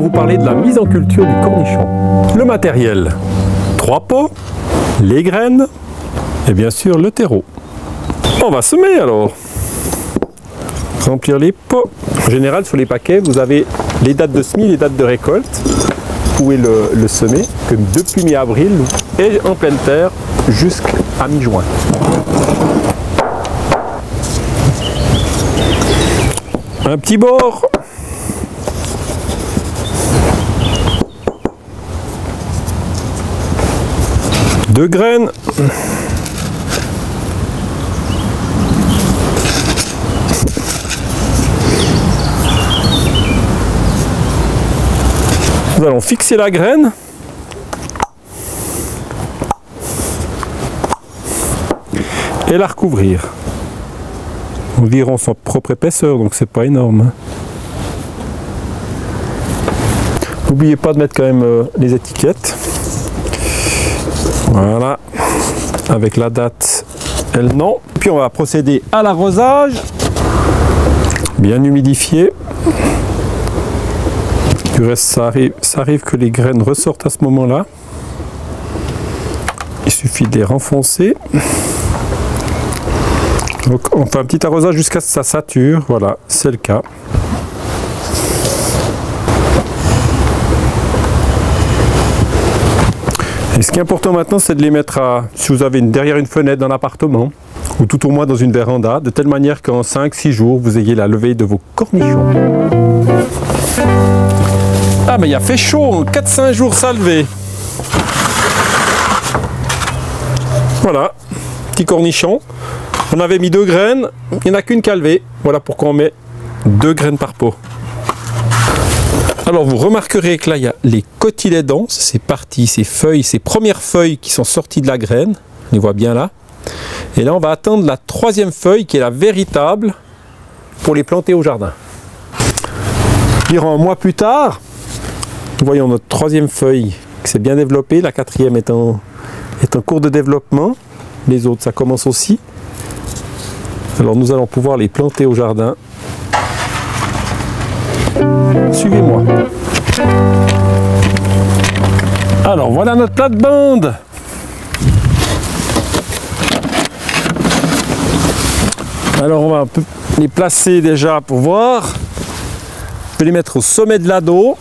vous parler de la mise en culture du cornichon. Le matériel, 3 pots, les graines et bien sûr le terreau. On va semer alors. Remplir les pots. En général sur les paquets vous avez les dates de semis, les dates de récolte. Vous pouvez le semer que depuis mi-avril et en pleine terre jusqu'à mi-juin. Un petit bord. Deux graines. Nous allons fixer la graine. Et la recouvrir. Environ son propre épaisseur, donc c'est pas énorme. N'oubliez pas de mettre quand même les étiquettes. Voilà. Avec la date et le nom. Puis on va procéder à l'arrosage. Bien humidifié. Du reste, ça arrive que les graines ressortent à ce moment-là. Il suffit de les renfoncer. Donc on fait un petit arrosage jusqu'à ce que ça sature. Voilà, c'est le cas. Et ce qui est important maintenant, c'est de les mettre si vous avez derrière une fenêtre dans l'appartement, ou tout au moins dans une véranda, de telle manière qu'en 5-6 jours, vous ayez la levée de vos cornichons. Ah mais il a fait chaud, en 4-5 jours ça a levé. Voilà, petit cornichon. On avait mis 2 graines, il n'y en a qu'une qui a levé. Voilà pourquoi on met 2 graines par pot. Alors vous remarquerez que là il y a les cotylédons, c'est parti, ces feuilles, ces premières feuilles qui sont sorties de la graine. On les voit bien là. Et là on va attendre la 3e feuille qui est la véritable pour les planter au jardin. Environ un mois plus tard, nous voyons notre 3e feuille qui s'est bien développée, la 4e est en cours de développement, les autres ça commence aussi. Alors nous allons pouvoir les planter au jardin. Suivez-moi. Alors voilà notre plate-bande. Alors on va un peu les placer déjà pour voir. Je vais les mettre au sommet de l'ado.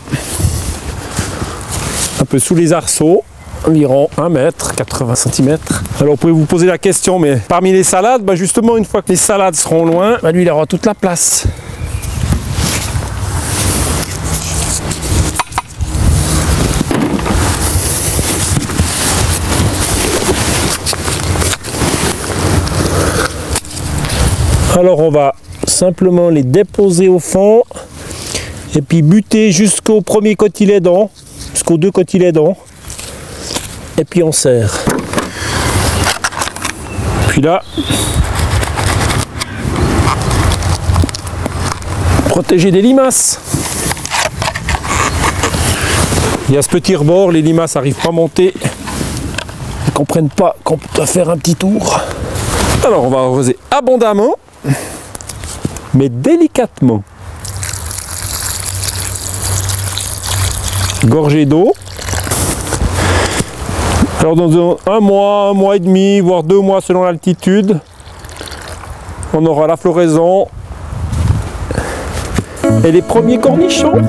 Un peu sous les arceaux, environ 1 mètre, 80 cm. Alors vous pouvez vous poser la question, mais parmi les salades, justement une fois que les salades seront loin, lui il aura toute la place. Alors on va simplement les déposer au fond et puis buter jusqu'au premier cotylédon. Jusqu'aux 2 cotylédons et puis on serre. Puis là, protéger des limaces. Il y a ce petit rebord, les limaces n'arrivent pas à monter, ils ne comprennent pas qu'on peut faire un petit tour. Alors on va arroser abondamment, mais délicatement. Gorgée d'eau. Alors dans un mois et demi, voire 2 mois selon l'altitude, on aura la floraison et les premiers cornichons.